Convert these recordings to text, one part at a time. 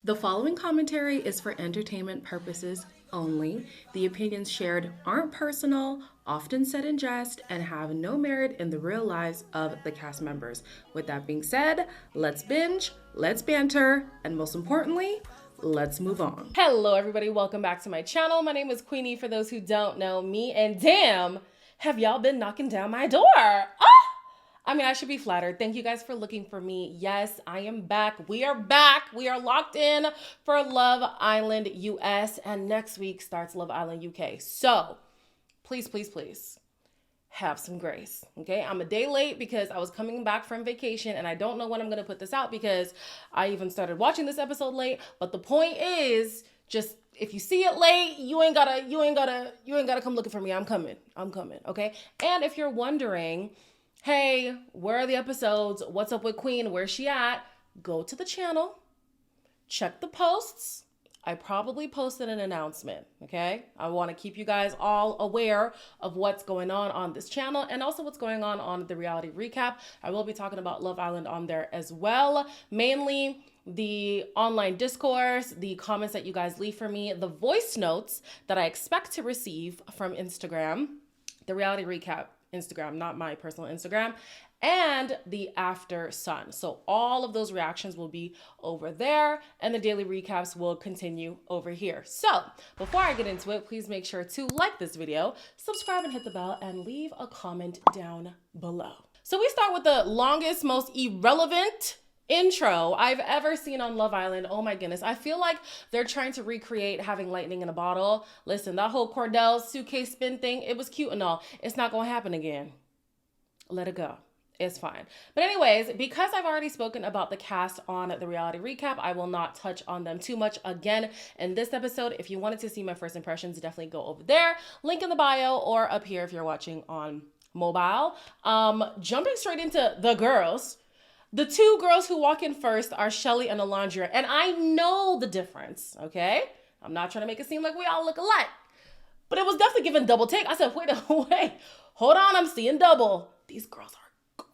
The following commentary is for entertainment purposes only. The opinions shared aren't personal, often said in jest, and have no merit in the real lives of the cast members. With that being said, let's binge, let's banter, and most importantly, let's move on. Hello everybody, welcome back to my channel. My name is Queenie for those who don't know me, and damn, have y'all been knocking down my door? I mean, I should be flattered. Thank you guys for looking for me. Yes, I am back. We are back. We are locked in for Love Island US, and next week starts Love Island UK. So please, please, please have some grace, okay? I'm a day late because I was coming back from vacation, and I don't know when I'm gonna put this out because I even started watching this episode late. But the point is, just if you see it late, you ain't gotta come looking for me. I'm coming, okay? And if you're wondering, hey, where are the episodes? What's up with Queen? Where's she at? Go to the channel, check the posts. I probably posted an announcement, okay? I want to keep you guys all aware of what's going on this channel and also what's going on the reality recap. I will be talking about Love Island on there as well. Mainly the online discourse, the comments that you guys leave for me, the voice notes that I expect to receive from Instagram, the reality recap Instagram, not my personal Instagram, and the after sun. So all of those reactions will be over there, and the daily recaps will continue over here. So before I get into it, please make sure to like this video, subscribe and hit the bell, and leave a comment down below. So we start with the longest, most irrelevant intro I've ever seen on Love Island. Oh my goodness. I feel like they're trying to recreate having lightning in a bottle. Listen, that whole Cordell suitcase spin thing, it was cute and all. It's not going to happen again. Let it go. It's fine. But anyways, because I've already spoken about the cast on the reality recap, I will not touch on them too much again in this episode. If you wanted to see my first impressions, definitely go over there. Link in the bio or up here if you're watching on mobile. Jumping straight into the girls. The two girls who walk in first are Shelly and Alandrea, and I know the difference, okay? I'm not trying to make it seem like we all look alike, but it was definitely given double take. I said, wait, hold on, I'm seeing double. These girls are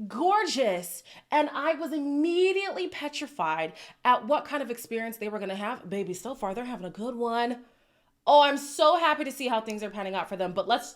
gorgeous. And I was immediately petrified at what kind of experience they were gonna have. Baby, so far they're having a good one. Oh, I'm so happy to see how things are panning out for them, but let's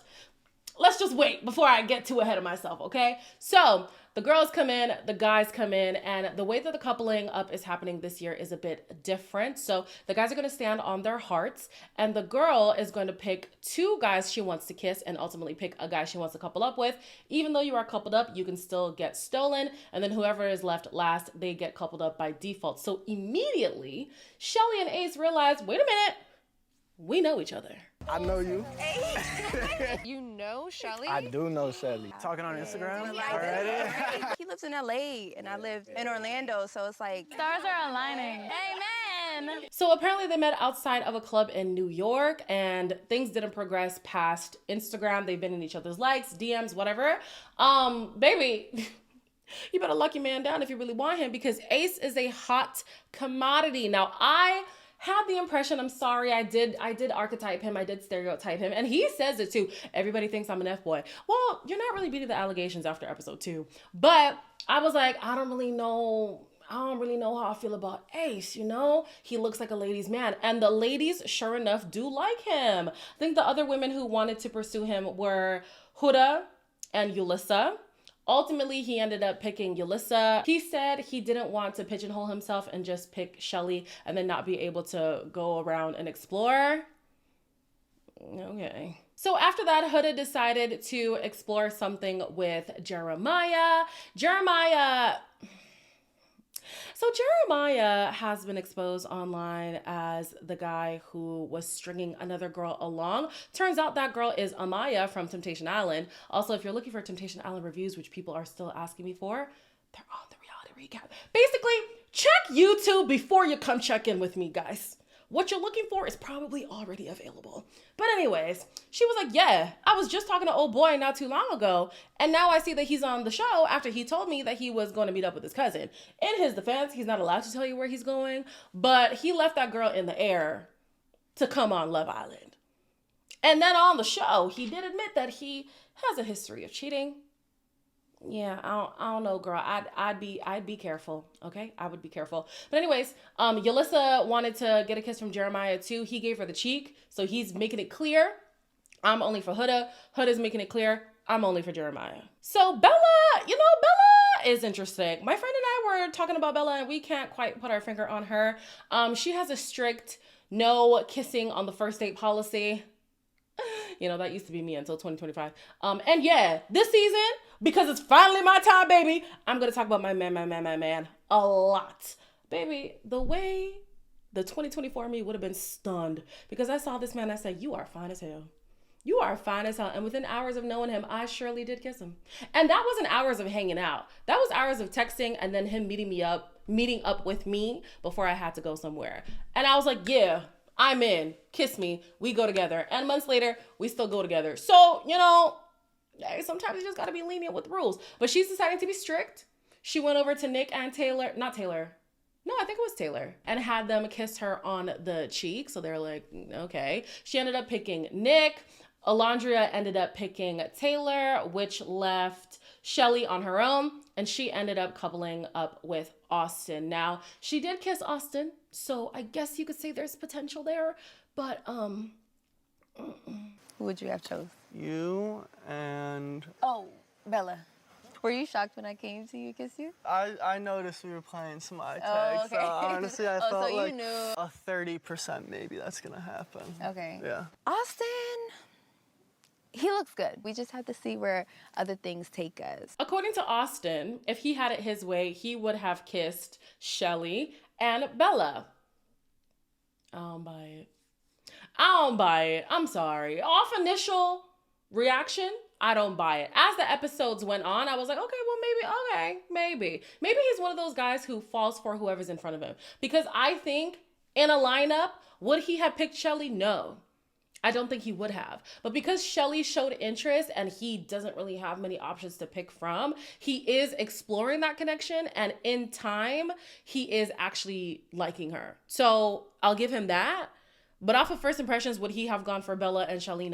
just wait before I get too ahead of myself, okay? So the girls come in, the guys come in, and the way that the coupling up is happening this year is a bit different. So the guys are going to stand on their hearts, and the girl is going to pick two guys she wants to kiss and ultimately pick a guy she wants to couple up with. Even though you are coupled up, you can still get stolen, and then whoever is left last, they get coupled up by default. So immediately, Shelly and Ace realize, wait a minute, we know each other. I know you. You know Shelly? I do know Shelly. Talking on Instagram already? He lives in LA and I live in Orlando, so it's like stars are aligning. Amen. So apparently they met outside of a club in New York, and things didn't progress past Instagram. They've been in each other's likes, DMs, whatever. Baby, you better lock your man down if you really want him, because Ace is a hot commodity. Now, I had the impression, I'm sorry, I did archetype him, I did stereotype him, and he says it too. Everybody thinks I'm an F-boy. Well, you're not really beating the allegations after episode 2. But I was like, I don't really know how I feel about Ace, you know? He looks like a ladies' man. And the ladies, sure enough, do like him. I think the other women who wanted to pursue him were Huda and Yulissa. Ultimately, he ended up picking Yulissa. He said he didn't want to pigeonhole himself and just pick Shelly and then not be able to go around and explore. Okay. So after that, Huda decided to explore something with Jeremiah. So Jeremiah has been exposed online as the guy who was stringing another girl along. Turns out that girl is Amaya from Temptation Island. Also, if you're looking for Temptation Island reviews, which people are still asking me for, they're on the reality recap. Basically, check YouTube before you come check in with me, guys. What you're looking for is probably already available. But anyways, she was like, yeah, I was just talking to old boy not too long ago, and now I see that he's on the show after he told me that he was going to meet up with his cousin. In his defense, he's not allowed to tell you where he's going, but he left that girl in the air to come on Love Island. And then on the show, he did admit that he has a history of cheating. Yeah, I don't know, girl. I'd be careful. Okay, I would be careful. But anyways, Yulissa wanted to get a kiss from Jeremiah too. He gave her the cheek, so he's making it clear I'm only for Huda. Huda's making it clear I'm only for Jeremiah. So Bella, Bella is interesting. My friend and I were talking about Bella, and we can't quite put our finger on her. She has a strict no kissing on the first date policy. That used to be me until 2025. And yeah, this season, because it's finally my time, baby, I'm going to talk about my man a lot. Baby, the way the 2024 me would have been stunned because I saw this man, I said, you are fine as hell. You are fine as hell. And within hours of knowing him, I surely did kiss him. And that wasn't hours of hanging out. That was hours of texting and then him meeting up with me before I had to go somewhere. And I was like, yeah, I'm in. Kiss me. We go together. And months later, we still go together. So, sometimes you just got to be lenient with the rules. But she's deciding to be strict. She went over to Nick and Taylor. Not Taylor. No, I think it was Taylor. And had them kiss her on the cheek. So they're like, okay. She ended up picking Nick. Alandrea ended up picking Taylor, which left Shelly on her own. And she ended up coupling up with Austin. Now, she did kiss Austin. So I guess you could say there's potential there. But, Who would you have chose? You and... Oh, Bella. Were you shocked when I came to you, kiss you? I noticed we were playing some eye tag, Oh, okay. so honestly I felt so you like knew. a 30% maybe that's gonna happen. Okay. Yeah. Austin, he looks good. We just have to see where other things take us. According to Austin, if he had it his way, he would have kissed Shelly and Bella. I don't buy it. I'm sorry. Off initial reaction, I don't buy it. As the episodes went on, I was like, maybe. Maybe he's one of those guys who falls for whoever's in front of him. Because I think in a lineup, would he have picked Shelly? No. I don't think he would have. But because Shelly showed interest and he doesn't really have many options to pick from, he is exploring that connection. And in time, he is actually liking her. So I'll give him that. But off of first impressions, would he have gone for Bella and Shelly?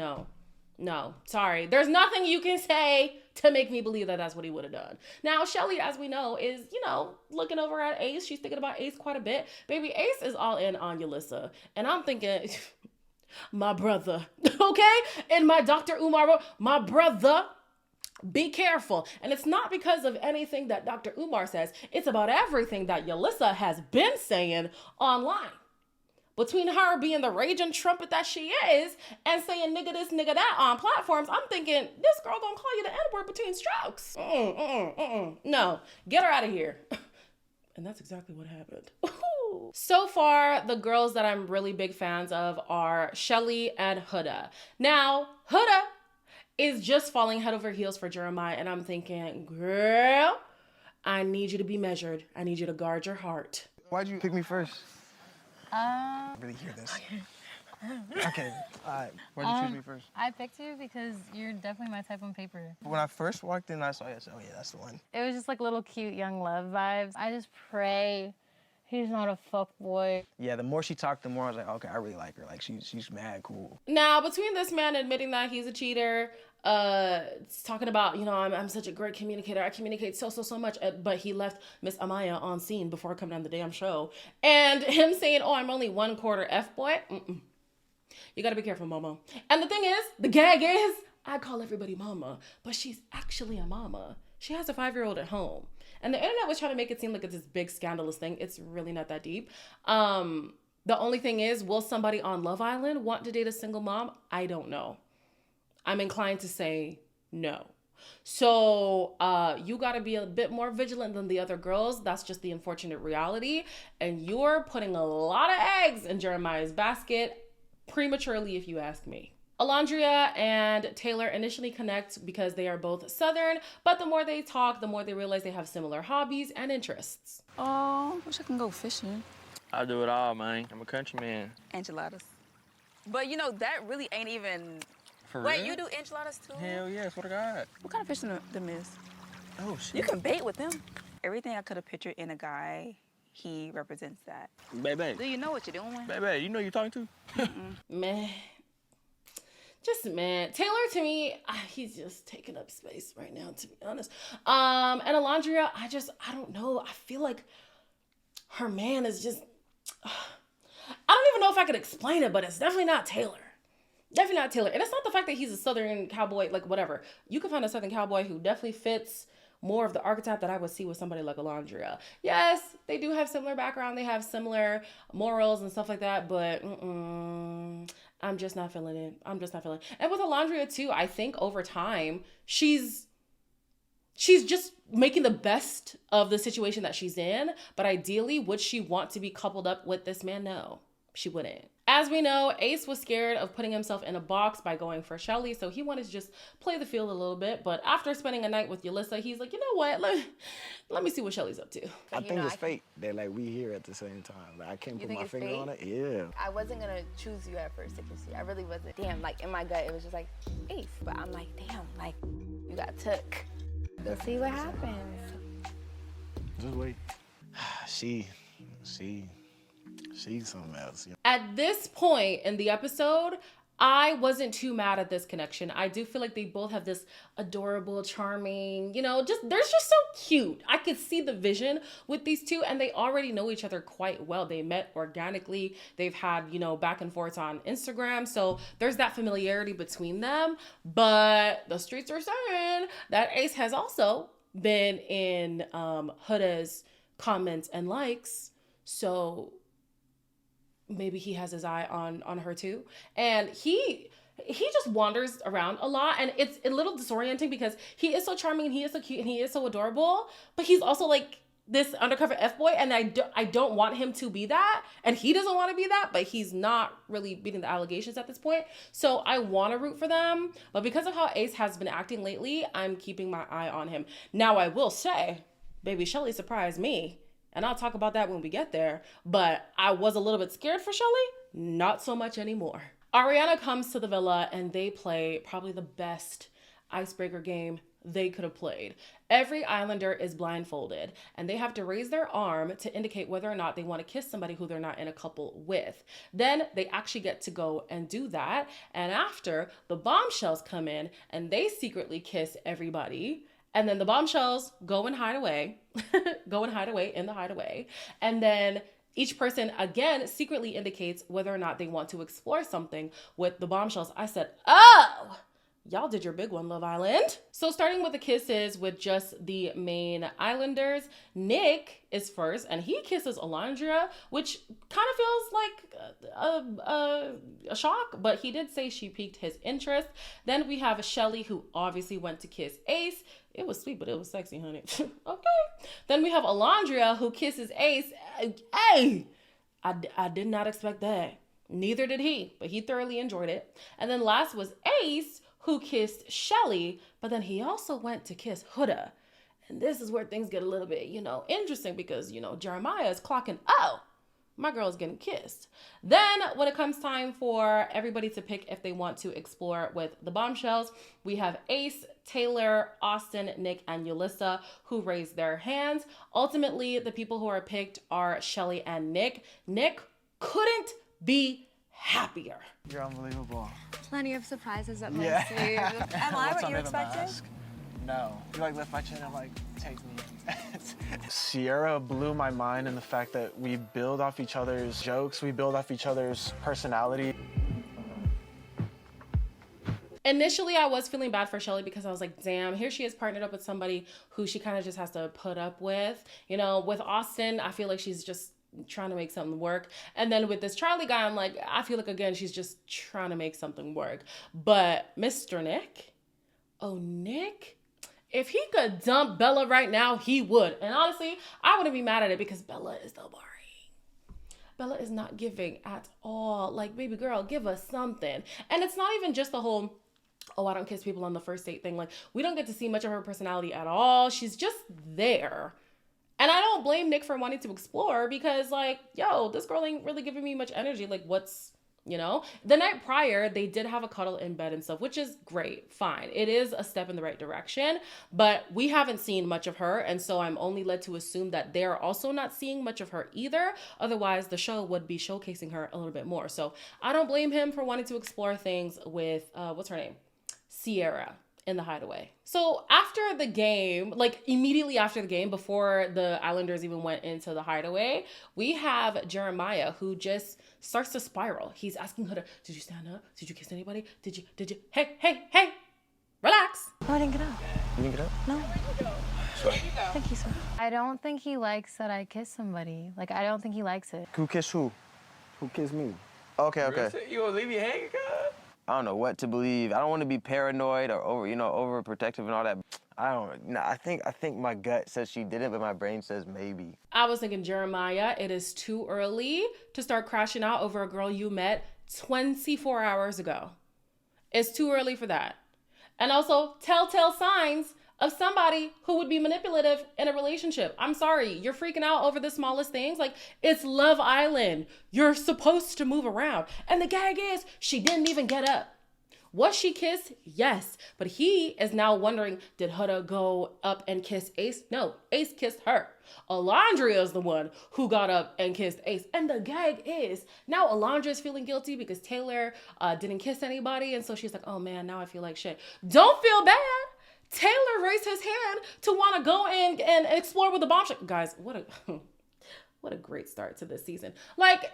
No, sorry. There's nothing you can say to make me believe that that's what he would have done. Now, Shelly, as we know, is, looking over at Ace. She's thinking about Ace quite a bit. Baby, Ace is all in on Yulissa. And I'm thinking, my brother, okay? In my Dr. Umar, my brother, be careful. And it's not because of anything that Dr. Umar says. It's about everything that Yulissa has been saying online. Between her being the raging trumpet that she is and saying nigga this, nigga that on platforms, I'm thinking, this girl gonna call you the N-word between strokes. No, get her out of here. And that's exactly what happened. So far, the girls that I'm really big fans of are Shelly and Huda. Now, Huda is just falling head over heels for Jeremiah, and I'm thinking, girl, I need you to be measured. I need you to guard your heart. Why'd you pick me first? Really hear this. Okay, all right. Why'd you choose me first? I picked you because you're definitely my type on paper. When I first walked in, I saw you. I said, oh yeah, that's the one. It was just like little cute young love vibes. I just pray he's not a fuckboy. Yeah, the more she talked, the more I was like, okay, I really like her. Like, she's mad cool. Now, between this man admitting that he's a cheater, talking about, I'm such a great communicator. I communicate so much. But he left Miss Amaya on scene before coming on the damn show. And him saying, oh, I'm only 1/4 F-boy. You got to be careful, mama. And the thing is, the gag is, I call everybody mama. But she's actually a mama. She has a 5-year-old at home. And the internet was trying to make it seem like it's this big scandalous thing. It's really not that deep. The only thing is, will somebody on Love Island want to date a single mom? I don't know. I'm inclined to say no. So you got to be a bit more vigilant than the other girls. That's just the unfortunate reality. And you're putting a lot of eggs in Jeremiah's basket prematurely, if you ask me. Alandrea and Taylor initially connect because they are both Southern, but the more they talk, the more they realize they have similar hobbies and interests. Oh, wish I can go fishing. I do it all, man. I'm a countryman. Enchiladas. But that really ain't even... For Wait, real? you do enchiladas too? Hell yeah, swear to God. What kind of fish them is? Oh, shit. You can bait with them. Everything I could have pictured in a guy, he represents that. Baby. Do you know what you're doing? Baby, you know who you're talking to? Meh. Just, man, Taylor, to me, he's just taking up space right now, to be honest. And Alandrea, I don't know. I feel like her man is just, I don't even know if I could explain it, but it's definitely not Taylor. Definitely not Taylor. And it's not the fact that he's a Southern cowboy, like whatever. You can find a Southern cowboy who definitely fits more of the archetype that I would see with somebody like Alandrea. Yes, they do have similar background. They have similar morals and stuff like that, but I'm just not feeling it. I'm just not feeling it. And with Alandrea too, I think over time, she's just making the best of the situation that she's in. But ideally, would she want to be coupled up with this man? No, she wouldn't. As we know, Ace was scared of putting himself in a box by going for Shelly, so he wanted to just play the field a little bit. But after spending a night with Yulissa, he's like, you know what? Let me see what Shelly's up to. I think it's fate that like we here at the same time. Like I can't put my finger on it. Yeah. I wasn't gonna choose you at first to kiss you. I really wasn't. Damn, like in my gut, it was just like Ace. But I'm like, damn, like you got took. Let's see what happens. Just wait. She's something else. At this point in the episode, I wasn't too mad at this connection. I do feel like they both have this adorable, charming, they're just so cute. I could see the vision with these two, and they already know each other quite well. They met organically. They've had, back and forth on Instagram. So there's that familiarity between them. But the streets are saying that Ace has also been in Huda's comments and likes. So maybe he has his eye on her too. And he just wanders around a lot, and it's a little disorienting because he is so charming and he is so cute and he is so adorable, but he's also like this undercover F-boy, and I don't want him to be that, and he doesn't want to be that, but he's not really beating the allegations at this point. So I want to root for them, but because of how Ace has been acting lately, I'm keeping my eye on him. Now I will say, baby Shelly surprised me. And I'll talk about that when we get there. But I was a little bit scared for Shelly. Not so much anymore. Ariana comes to the villa and they play probably the best icebreaker game they could have played. Every Islander is blindfolded and they have to raise their arm to indicate whether or not they want to kiss somebody who they're not in a couple with. Then they actually get to go and do that. And after, the bombshells come in and they secretly kiss everybody. And then the bombshells go and hide away, in the hideaway. And then each person, again, secretly indicates whether or not they want to explore something with the bombshells. I said, oh, y'all did your big one, Love Island. So starting with the kisses with just the main Islanders, Nick is first and he kisses Alandrea, which kind of feels like a shock, but he did say she piqued his interest. Then we have Shelly, who obviously went to kiss Ace. It was sweet, but it was sexy, honey. Okay. Then we have Alandrea, who kisses Ace. Hey, I did not expect that. Neither did he, but he thoroughly enjoyed it. And then last was Ace, who kissed Shelly, but then he also went to kiss Huda. And this is where things get a little bit, interesting because, Jeremiah is clocking, oh, my girl's getting kissed. Then when it comes time for everybody to pick if they want to explore with the bombshells, we have Ace, Taylor, Austin, Nick, and Yulissa who raise their hands. Ultimately, the people who are picked are Shelly and Nick. Nick couldn't be happier. You're unbelievable. Plenty of surprises up my sleeve. Am I what you expected? No. You lift my chin, I'm like, take me. Sierra blew my mind in the fact that we build off each other's jokes, we build off each other's personality. Initially, I was feeling bad for Shelly because I was like, damn, here she is partnered up with somebody who she kind of just has to put up with. With Austin, I feel like she's just trying to make something work. And then with this Charlie guy, I'm like, I feel like, again, she's just trying to make something work. But Mr. Nick, Nick, if he could dump Bella right now, he would. And honestly, I wouldn't be mad at it because Bella is so boring. Bella is not giving at all. Like, baby girl, give us something. And it's not even just the whole, I don't kiss people on the first date thing. Like, we don't get to see much of her personality at all. She's just there. And I don't blame Nick for wanting to explore because, like, yo, this girl ain't really giving me much energy. Like, what's You know, the night prior, they did have a cuddle in bed and stuff, which is great. Fine. It is a step in the right direction, but we haven't seen much of her. And so I'm only led to assume that they're also not seeing much of her either. Otherwise, the show would be showcasing her a little bit more. So I don't blame him for wanting to explore things with, what's her name? Sierra in the hideaway. So after the game, like immediately after the game, before the Islanders even went into the hideaway, we have Jeremiah who just starts to spiral. He's asking Huda, did you stand up? Did you kiss anybody? Did you? Hey, relax. Oh, I didn't get up. You didn't get up? No. Sorry. Thank you, sir. I don't think he likes that I kiss somebody. Like, I don't think he likes it. Who kissed who? Who kissed me? Okay. You gonna leave me hanging, cuz? I don't know what to believe. I don't want to be paranoid or overprotective and all that. I think my gut says she did it, but my brain says maybe. I was thinking, Jeremiah, it is too early to start crashing out over a girl you met 24 hours ago. It's too early for that. And also, telltale signs of somebody who would be manipulative in a relationship. I'm sorry, you're freaking out over the smallest things. Like, it's Love Island. You're supposed to move around. And the gag is, she didn't even get up. Was she kissed? Yes. But he is now wondering, did Huda go up and kiss Ace? No, Ace kissed her. Alandrea is the one who got up and kissed Ace. And the gag is, now Alandrea is feeling guilty because Taylor didn't kiss anybody. And so she's like, oh man, now I feel like shit. Don't feel bad. Taylor raised his hand to want to go in and explore with the Bombshell. Guys, what a great start to this season. Like,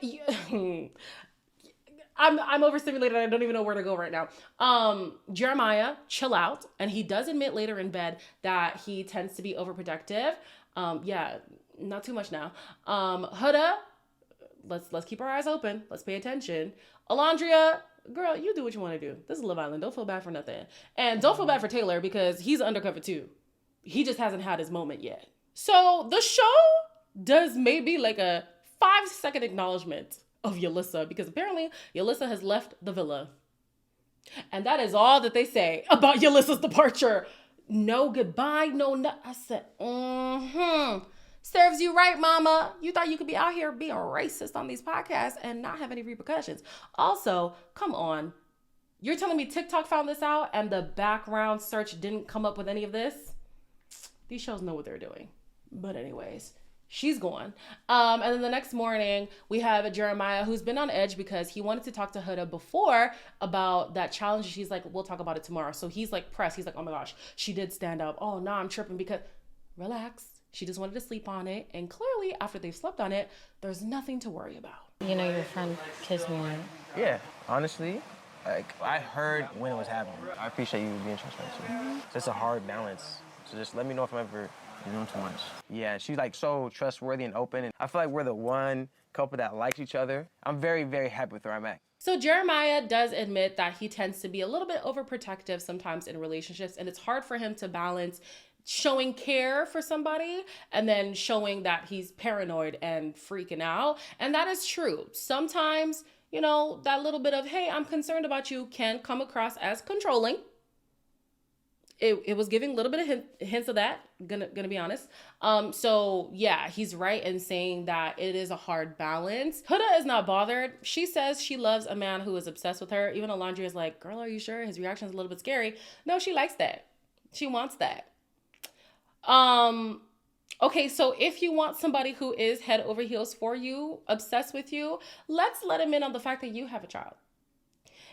I'm overstimulated. I don't even know where to go right now. Jeremiah, chill out. And he does admit later in bed that he tends to be overprotective. Yeah, not too much now. Huda, let's keep our eyes open. Let's pay attention. Alandrea, girl, you do what you want to do. This is Love Island. Don't feel bad for nothing. And don't feel bad for Taylor because he's undercover too. He just hasn't had his moment yet. So the show does maybe like a 5-second acknowledgement of Yulissa because apparently Yulissa has left the villa. And that is all that they say about Yulissa's departure. No goodbye, no. I said, serves you right, mama. You thought you could be out here being racist on these podcasts and not have any repercussions. Also, come on. You're telling me TikTok found this out and the background search didn't come up with any of this? These shows know what they're doing. But anyways, she's gone. And then the next morning, we have Jeremiah who's been on edge because he wanted to talk to Huda before about that challenge. She's like, we'll talk about it tomorrow. So he's like pressed. He's like, oh my gosh, she did stand up. Oh no, I'm tripping because relax. She just wanted to sleep on it. And clearly, after they've slept on it, there's nothing to worry about. You know your friend kissed me, right? Yeah, honestly, like I heard when it was happening. I appreciate you being transparent too. So it's a hard balance. So just let me know if I'm ever doing too much. Yeah, she's like so trustworthy and open. And I feel like we're the one couple that likes each other. I'm very, very happy with where I'm at. So Jeremiah does admit that he tends to be a little bit overprotective sometimes in relationships. And it's hard for him to balance showing care for somebody and then showing that he's paranoid and freaking out. And that is true. Sometimes, you know, that little bit of, hey, I'm concerned about you can come across as controlling. It was giving a little bit of hints of that, gonna be honest. So yeah, he's right in saying that it is a hard balance. Huda is not bothered. She says she loves a man who is obsessed with her. Even Alandrea is like, girl, are you sure? His reaction is a little bit scary. No, she likes that. She wants that. Okay, so if you want somebody who is head over heels for you, obsessed with you, let's let him in on the fact that you have a child.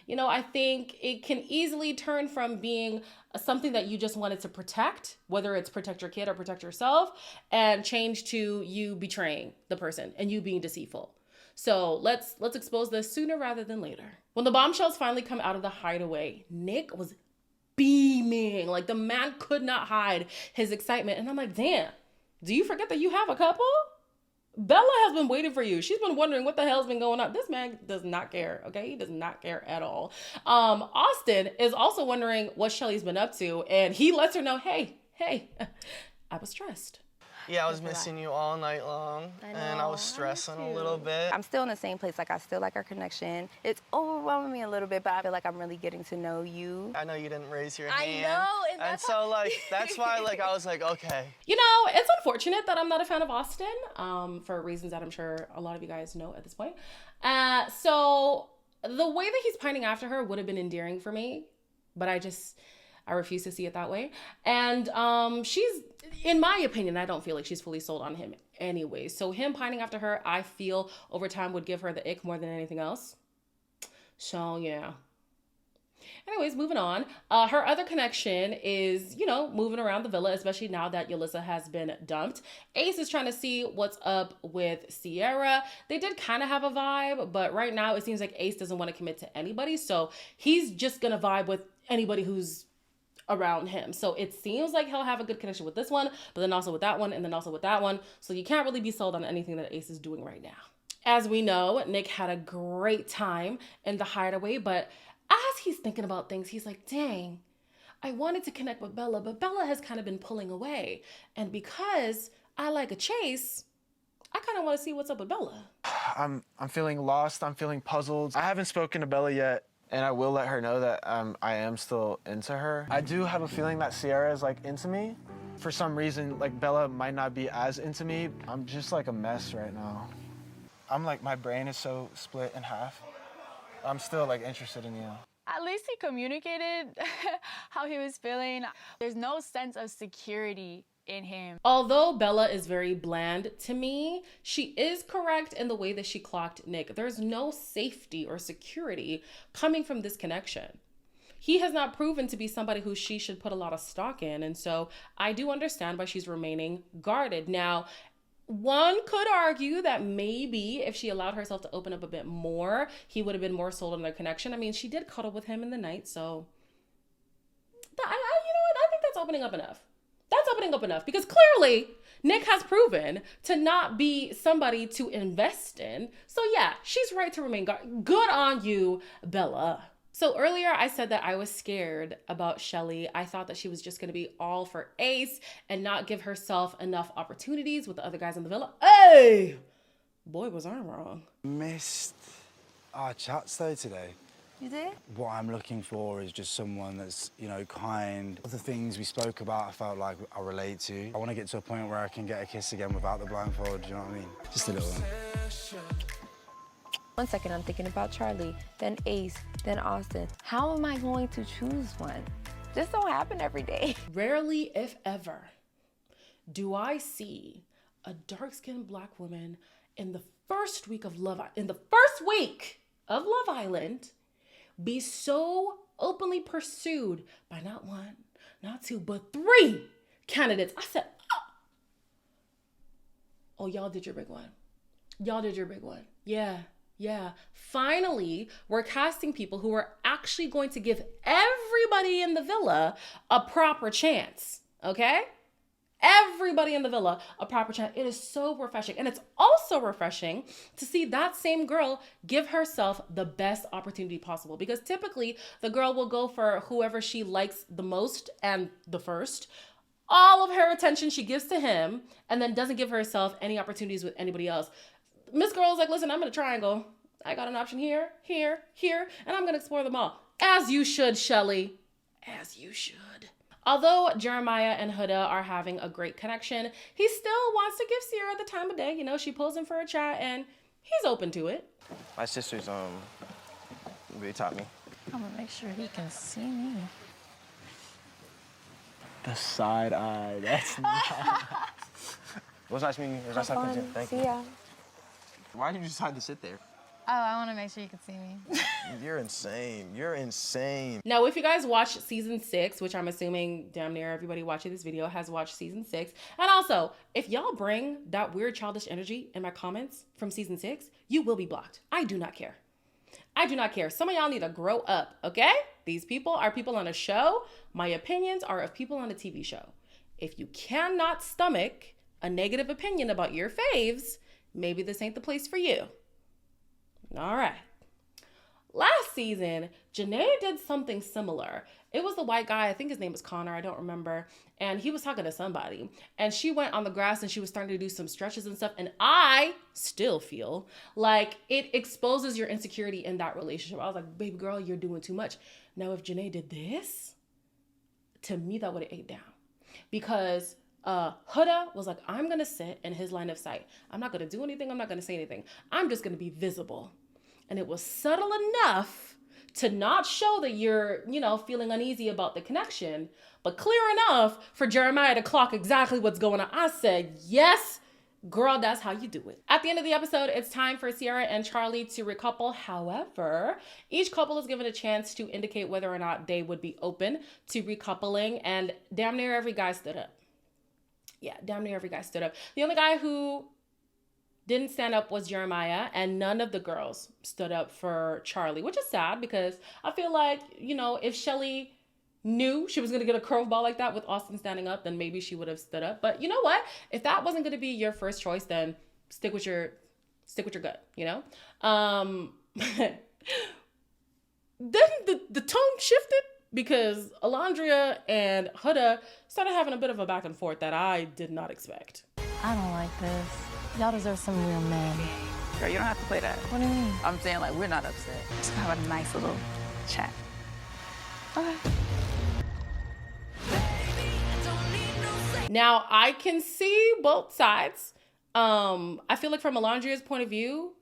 You know, I think it can easily turn from being something that you just wanted to protect, whether it's protect your kid or protect yourself, and change to you betraying the person and you being deceitful. So let's expose this sooner rather than later. When the bombshells finally come out of the hideaway, Nick was beaming. Like the man could not hide his excitement. And I'm like, damn, do you forget that you have a couple? Bella has been waiting for you. She's been wondering what the hell's been going on. This man does not care, okay? He does not care at all. Austin is also wondering what Shelly's been up to, and he lets her know, hey, I was stressed. Yeah, I was missing you all night long, and I was stressing a little bit. I'm still in the same place. Like, I still like our connection. It's overwhelming me a little bit, but I feel like I'm really getting to know you. I know you didn't raise your hand. I know, and so, like, that's why, like, I was like, okay. You know, it's unfortunate that I'm not a fan of Austin, for reasons that I'm sure a lot of you guys know at this point. So the way that he's pining after her would have been endearing for me, but I refuse to see it that way. And she's, in my opinion, I don't feel like she's fully sold on him anyway. So him pining after her, I feel over time would give her the ick more than anything else. So yeah. Anyways, moving on. Her other connection is, moving around the villa, especially now that Yulissa has been dumped. Ace is trying to see what's up with Sierra. They did kind of have a vibe, but right now it seems like Ace doesn't want to commit to anybody. So he's just going to vibe with anybody who's around him. So it seems like he'll have a good connection with this one, but then also with that one, and then also with that one. So you can't really be sold on anything that Ace is doing right now. As we know, Nick had a great time in the hideaway, but as he's thinking about things, he's like, dang, I wanted to connect with Bella, but Bella has kind of been pulling away. And because I like a chase, I kind of want to see what's up with Bella. I'm feeling lost. I'm feeling puzzled. I haven't spoken to Bella yet, and I will let her know that I am still into her. I do have a feeling that Sierra is, like, into me. For some reason, like, Bella might not be as into me. I'm just, like, a mess right now. I'm, like, my brain is so split in half. I'm still, like, interested in you. At least he communicated how he was feeling. There's no sense of security in him. Although Bella is very bland to me, she is correct in the way that she clocked Nick. There's no safety or security coming from this connection. He has not proven to be somebody who she should put a lot of stock in. And so I do understand why she's remaining guarded. Now, one could argue that maybe if she allowed herself to open up a bit more, he would have been more sold on their connection. I mean, she did cuddle with him in the night, so you know what? I think that's opening up enough. That's opening up enough because clearly Nick has proven to not be somebody to invest in. So yeah, she's right to remain guarded. Good on you, Bella. So earlier I said that I was scared about Shelly. I thought that she was just going to be all for Ace and not give herself enough opportunities with the other guys in the villa. Hey, boy, was I wrong. Missed our chats though today. You did? What I'm looking for is just someone that's, kind. All the things we spoke about, I felt like I relate to. I want to get to a point where I can get a kiss again without the blindfold, you know what I mean? Just a little one. 1 second, I'm thinking about Charlie, then Ace, then Austin. How am I going to choose one? This don't happen every day. Rarely, if ever, do I see a dark-skinned Black woman in the first week of Love Island be so openly pursued by not one, not two, but 3 candidates. I said, oh, y'all did your big one. Y'all did your big one. Yeah. Finally, we're casting people who are actually going to give everybody in the villa a proper chance, okay? Everybody in the villa a proper chance. It is so refreshing. And it's also refreshing to see that same girl give herself the best opportunity possible, because typically the girl will go for whoever she likes the most and the first. All of her attention she gives to him and then doesn't give herself any opportunities with anybody else. Miss Girl is like, listen, I'm in a triangle. I got an option here, here, here, and I'm going to explore them all. As you should, Shelly. As you should. Although Jeremiah and Huda are having a great connection, he still wants to give Sierra the time of day. She pulls him for a chat, and he's open to it. My sisters really taught me. I'm gonna make sure he can see me. The side eye, that's nice. It was nice meeting you. It was nice talking to you. Thank you. See ya. Why did you decide to sit there? Oh, I want to make sure you can see me. You're insane. You're insane. Now, if you guys watched season 6, which I'm assuming damn near everybody watching this video has watched season 6, and also, if y'all bring that weird childish energy in my comments from season 6, you will be blocked. I do not care. I do not care. Some of y'all need to grow up, okay? These people are people on a show. My opinions are of people on a TV show. If you cannot stomach a negative opinion about your faves, maybe this ain't the place for you. All right. Last season, Janae did something similar. It was the white guy, I think his name was Connor, I don't remember. And he was talking to somebody. And she went on the grass and she was starting to do some stretches and stuff. And I still feel like it exposes your insecurity in that relationship. I was like, baby girl, you're doing too much. Now, if Janae did this, to me, that would have ate down. Because Huda was like, I'm going to sit in his line of sight. I'm not going to do anything. I'm not going to say anything. I'm just going to be visible. and it was subtle enough to not show that you're, feeling uneasy about the connection, but clear enough for Jeremiah to clock exactly what's going on. I said, yes, girl, that's how you do it. At the end of the episode, it's time for Sierra and Charlie to recouple. However, each couple is given a chance to indicate whether or not they would be open to recoupling, and damn near every guy stood up. Yeah, damn near every guy stood up. The only guy who didn't stand up was Jeremiah, and none of the girls stood up for Charlie, which is sad because I feel like, if Shelly knew she was going to get a curveball like that with Austin standing up, then maybe she would have stood up. But you know what? If that wasn't going to be your first choice, then stick with your gut, Then the tone shifted because Alandrea and Huda started having a bit of a back and forth that I did not expect. I don't like this. Y'all deserve some real men. Girl, you don't have to play that. What do you mean? I'm saying, like, we're not upset. Just have a nice little chat. Okay. Now, I can see both sides. I feel like from Alandrea's point of view,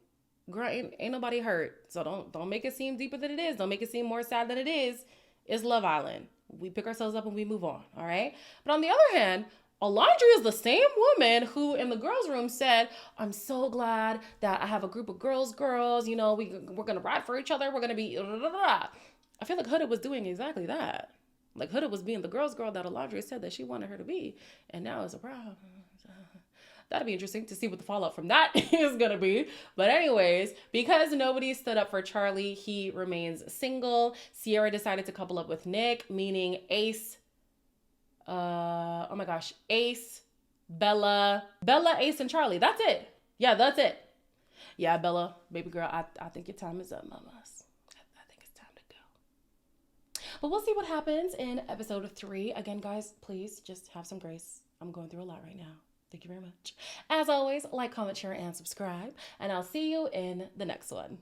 girl, ain't nobody hurt. So don't make it seem deeper than it is. Don't make it seem more sad than it is. It's Love Island. We pick ourselves up and we move on, all right? But on the other hand, Alandrea is the same woman who in the girls' room said, I'm so glad that I have a group of girls, we're going to ride for each other. We're going to be, I feel like Huda was doing exactly that. Like Huda was being the girl's girl that Alandrea said that she wanted her to be. And now it's a problem. That'll be interesting to see what the fallout from that is going to be. But anyways, because nobody stood up for Charlie, he remains single. Sierra decided to couple up with Nick, meaning Ace, Ace, Bella, Ace, and Charlie. That's it. Yeah, that's it. Yeah, Bella, baby girl, I think your time is up, mamas. I think it's time to go. But we'll see what happens in episode 3. Again, guys, please just have some grace. I'm going through a lot right now. Thank you very much. As always, like, comment, share, and subscribe. And I'll see you in the next one.